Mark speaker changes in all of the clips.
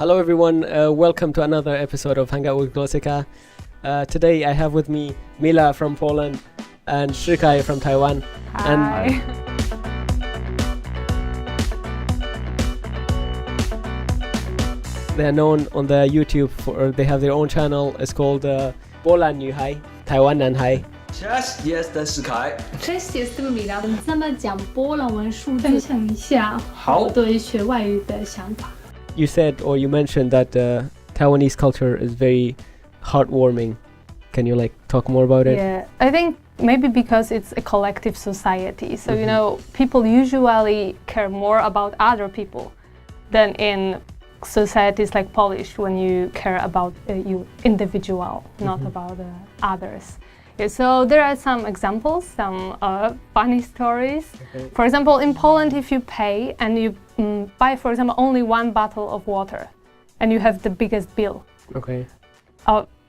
Speaker 1: Hello everyone, welcome to another episode of Hangout with Glossika. Today I have with me Mila from Poland and Shihkai from Taiwan.
Speaker 2: Hi.
Speaker 1: And they are known on the YouTube they have their own channel. It's called 波兰女孩台湾男孩。
Speaker 3: Cześć, jestem Shihkai.
Speaker 2: Cześć, jestem Mila. 那么讲波兰文数字，分享一下我对学外语的想法。
Speaker 1: You said or you mentioned that Taiwanese culture is very heartwarming. Can you talk more about it?
Speaker 2: Yeah, I think maybe because it's a collective society. So, you know, people usually care more about other people than in societies like Polish when you care about you individual, not about others. Yeah, so there are some examples, some funny stories. Okay. For example, in Poland, if you pay and you buy, for example, only one bottle of water and you have the biggest bill.
Speaker 1: Okay.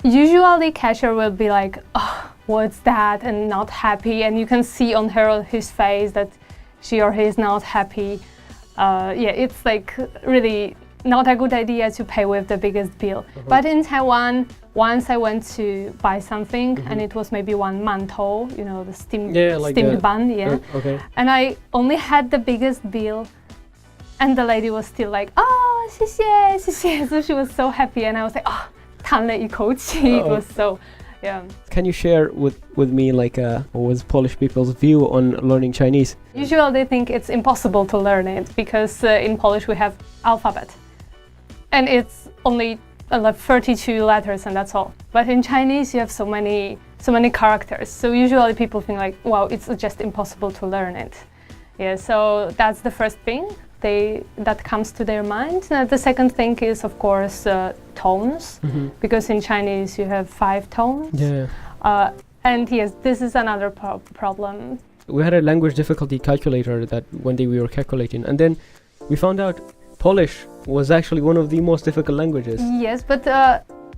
Speaker 2: Usually cashier will be like, oh, what's that? And not happy. And you can see on her or his face that she or he is not happy. It's really not a good idea to pay with the biggest bill. But in Taiwan, once I went to buy something and it was maybe one mantou, you know, the steamed bun,
Speaker 1: okay.
Speaker 2: And I only had the biggest bill and the lady was still like, oh, 谢谢, 谢谢. So she was so happy and I was like, oh, 叹了一口气. It was so, yeah.
Speaker 1: Can you share with me what was Polish people's view on learning Chinese?
Speaker 2: Usually they think it's impossible to learn it because in Polish we have alphabet. And it's only 32 letters and that's all. But in Chinese you have so many characters. So usually people think like, wow, it's just impossible to learn it. Yeah, so that's the first thing that comes to their mind. The second thing is, of course, tones, because in Chinese you have 5 tones.
Speaker 1: Yeah.
Speaker 2: And yes, this is another problem.
Speaker 1: We had a language difficulty calculator that one day we were calculating, and then we found out Polish was actually one of the most difficult languages.
Speaker 2: Yes, but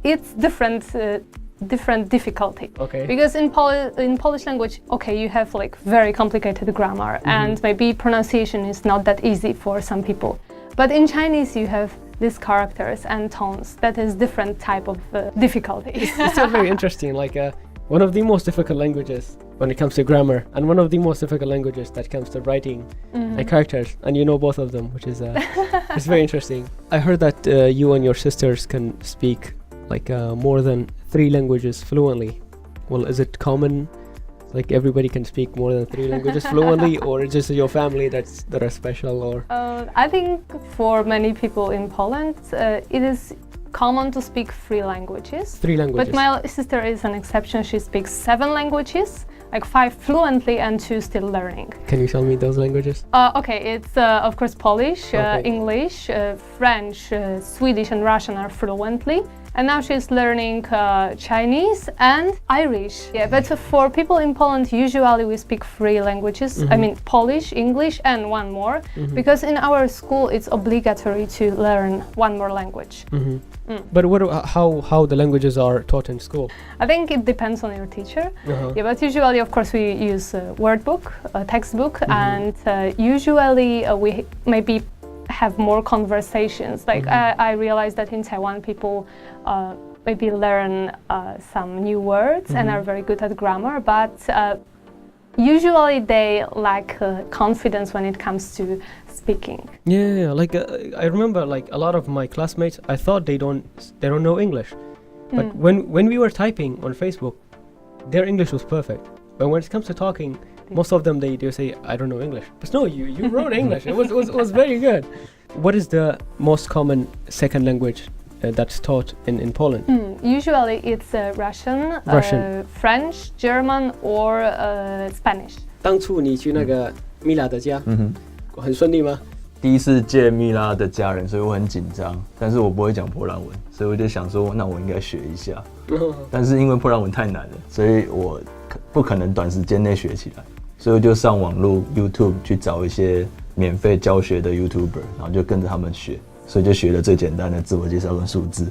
Speaker 2: it's different difficulty.
Speaker 1: Okay.
Speaker 2: Because in Polish language, okay, you have very complicated grammar and maybe pronunciation is not that easy for some people. But in Chinese, you have these characters and tones. That is different type of difficulty.
Speaker 1: It's still very interesting. One of the most difficult languages when it comes to grammar, and one of the most difficult languages that comes to writing and characters, and you know both of them, which is it's very interesting. I heard that you and your sisters can speak more than 3 languages fluently. Well, is it common? Everybody can speak more than 3 languages fluently, or just your family that are special? Or
Speaker 2: I think for many people in Poland, it is common to speak 3 languages.
Speaker 1: 3 languages.
Speaker 2: But my sister is an exception. She speaks 7 languages, 5 fluently and 2 still learning.
Speaker 1: Can you tell me those languages?
Speaker 2: Okay, it's of course Polish, English, French, Swedish and Russian are fluently. And now she's learning Chinese and Irish. Yeah, but for people in Poland, usually we speak 3 languages. I mean, Polish, English, and 1 more. Because in our school, it's obligatory to learn 1 more language.
Speaker 1: But how the languages are taught in school?
Speaker 2: I think it depends on your teacher. Yeah, but usually, of course, we use a word book, a textbook, and usually we maybe have more conversations. I realized that in Taiwan people maybe learn some new words and are very good at grammar, but usually they lack confidence when it comes to speaking.
Speaker 1: Yeah, I remember a lot of my classmates, I thought they don't know English. But when we were typing on Facebook, their English was perfect. But when it comes to talking, most of them they say, I don't know English. But no, you wrote English. It was very good. What is the most common second language that's taught in Poland?
Speaker 2: Usually it's Russian, French, German, or Spanish.
Speaker 1: 当初你去那个米拉的家，很顺利吗？
Speaker 3: 第一次见蜜拉的家人，所以我很紧张，但是我不会讲波兰文，所以我就想说，那我应该学一下。但是因为波兰文太难了，所以我不可能短时间内学起来，所以我就上网络 YouTube 去找一些免费教学的 YouTuber， 然后就跟着他们学，所以就学了最简单的自我介绍跟数字，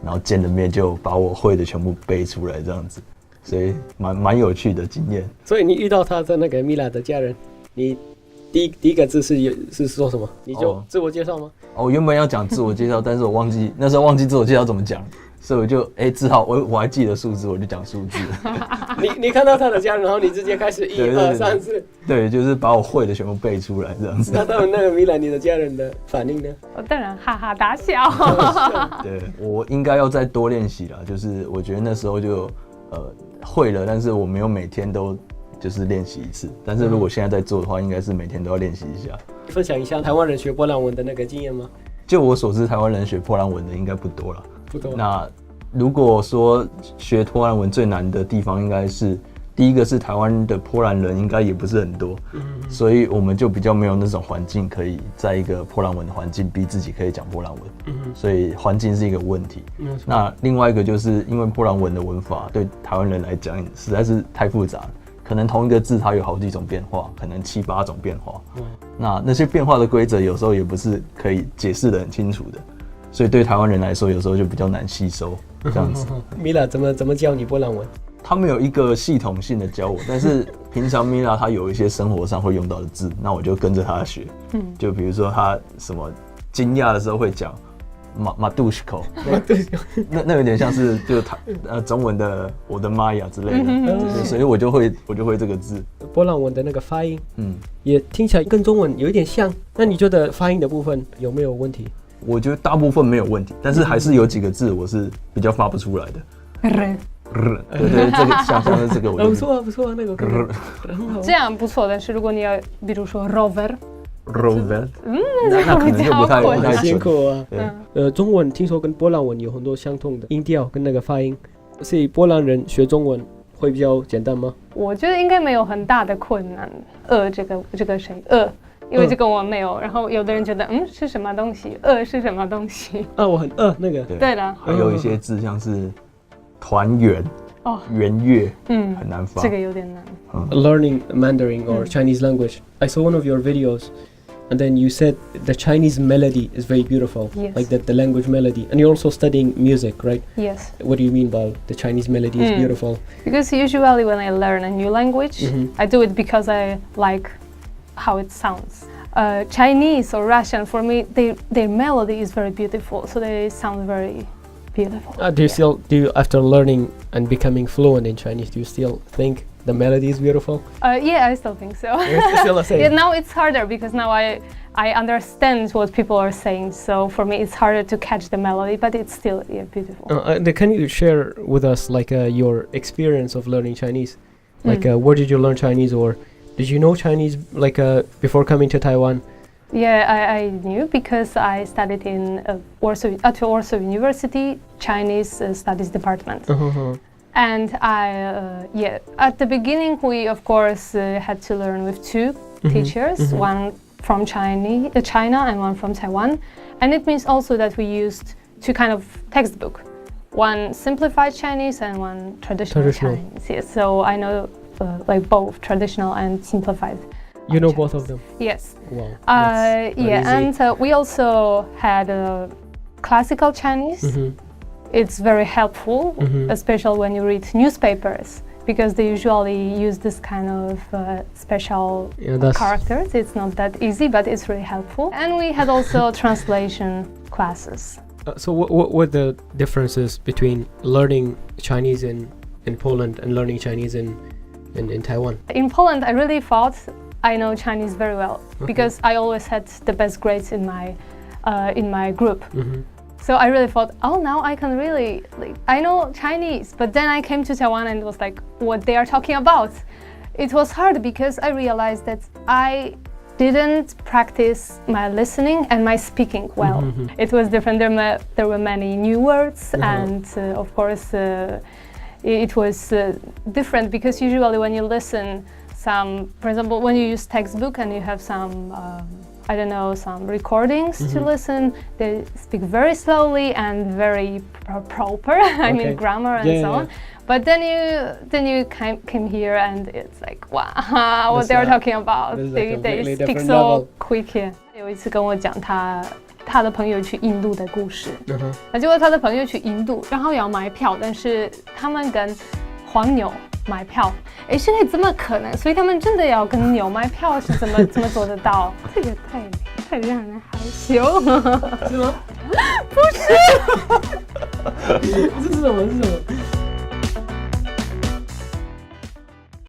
Speaker 3: 然后见了面就把我会的全部背出来这样子，所以蛮有趣的经验。
Speaker 1: 所以你遇到他的那个米拉的家人，你第一个字是说什么？你就自我介绍吗？
Speaker 3: 我原本要讲自我介绍，但是我那时候忘记自我介绍怎么讲，所以我就只好我还记得数字，我就讲数字。
Speaker 1: 你看到他的家人，然后你直接开始1、2、3、4。
Speaker 3: 对，就是把我会的全部背出来这样子。
Speaker 1: 那他们那个米兰，你的家人的反应呢？
Speaker 2: 我当然哈哈大笑。
Speaker 3: 对，我应该要再多练习啦，就是我觉得那时候就会了，但是我没有每天都就是练习一次。但是如果现在在做的话，应该是每天都要练习一下。
Speaker 1: 分享一下台湾人学波兰文的那个经验吗？
Speaker 3: 就我所知，台湾人学波兰文的应该不多了。
Speaker 1: 不多。
Speaker 3: 那如果说学波兰文最难的地方，应该是第一个是台湾的波兰人应该也不是很多，所以我们就比较没有那种环境可以在一个波兰文的环境逼自己可以讲波兰文，所以环境是一个问题。那另外一个就是因为波兰文的文法对台湾人来讲实在是太复杂了，可能同一个字它有好几种变化，可能7、8种变化。那些变化的规则有时候也不是可以解释得很清楚的，所以对台湾人来说有时候就比较难吸收这样子。
Speaker 1: Mila 怎么教你波兰文？
Speaker 3: 他们有一个系统性的教我，但是平常 Mila 他有一些生活上会用到的字，那我就跟着他学。就比如说他什么惊讶的时候会讲马杜西口，那有点像是就中文的我的妈呀之类的，所以我就会这个字。
Speaker 1: 波兰文的那个发音，也听起来跟中文有一点像。那你觉得发音的部分有没有问题？
Speaker 3: 我觉得大部分没有问题，但是还是有几个字我是比较发不出来的。对，这个像是这个我
Speaker 1: 不错啊，那个很好。
Speaker 2: 这样不错，但是如果你要比如说 rover，
Speaker 3: 那可能就不太
Speaker 1: 辛苦啊。中文听说跟波兰文有很多相同的音调跟那个发音，所以波兰人学中文会比较简单吗？
Speaker 2: 我觉得应该没有很大的困难。这个谁？因为这个我没有，然后有的人觉得是什么东西？是什么东西？
Speaker 1: 我很那个。
Speaker 2: 对的。
Speaker 3: 还有一些字像是团圆、圆月，很难发。
Speaker 2: 这个有点难。
Speaker 1: Learning Mandarin or Chinese language. I saw one of your videos, and then you said the Chinese melody is very beautiful, like the language melody. And you're also studying music, right?
Speaker 2: Yes.
Speaker 1: What do you mean by the Chinese melody is beautiful?
Speaker 2: Because usually when I learn a new language, I do it because I like how it sounds. Chinese or Russian, for me, their melody is very beautiful, so they sound very beautiful.
Speaker 1: Do you after learning and becoming fluent in Chinese, do you still think the melody is beautiful?
Speaker 2: Yeah, I still think so.
Speaker 1: It's still the same.
Speaker 2: Yeah, now it's harder because now I understand what people are saying, so for me it's harder to catch the melody, but it's still beautiful.
Speaker 1: Can you share with us your experience of learning Chinese? Where did you learn Chinese, or did you know Chinese before coming to Taiwan?
Speaker 2: Yeah, I knew because I studied in Warsaw University Chinese Studies Department. And at the beginning we of course had to learn with two teachers, one from China and one from Taiwan. And it means also that we used two kind of textbook, one simplified Chinese and one traditional Chinese. Yes, so I know both traditional and simplified.
Speaker 1: You know both of them?
Speaker 2: Yes.
Speaker 1: Wow.
Speaker 2: And we also had classical Chinese. It's very helpful, especially when you read newspapers, because they usually use this kind of special characters. It's not that easy, but it's really helpful. And we had also translation classes.
Speaker 1: So what were the differences between learning Chinese in Poland and learning Chinese in Taiwan?
Speaker 2: In Poland, I really thought I know Chinese very well, because I always had the best grades in my group. So I really thought, now I can really, I know Chinese. But then I came to Taiwan and it was like, what they are talking about. It was hard because I realized that I didn't practice my listening and my speaking well. It was different. There were many new words, and of course it was different because usually when you listen, for example, when you use textbook and you have some some recordings to listen, they speak very slowly and very proper. I mean grammar and so on. But then you came here and it's like, wow, what they're talking about. They speak so quick here. 有一次跟我讲他的朋友去印度的故事，结果他的朋友去印度，然后要买票，但是他们跟黄牛买票。现在怎么可能？所以他们真的要跟牛买票是怎么做得到？这个太让人害羞了，
Speaker 1: 是吗？
Speaker 2: 不是，
Speaker 1: 是什么？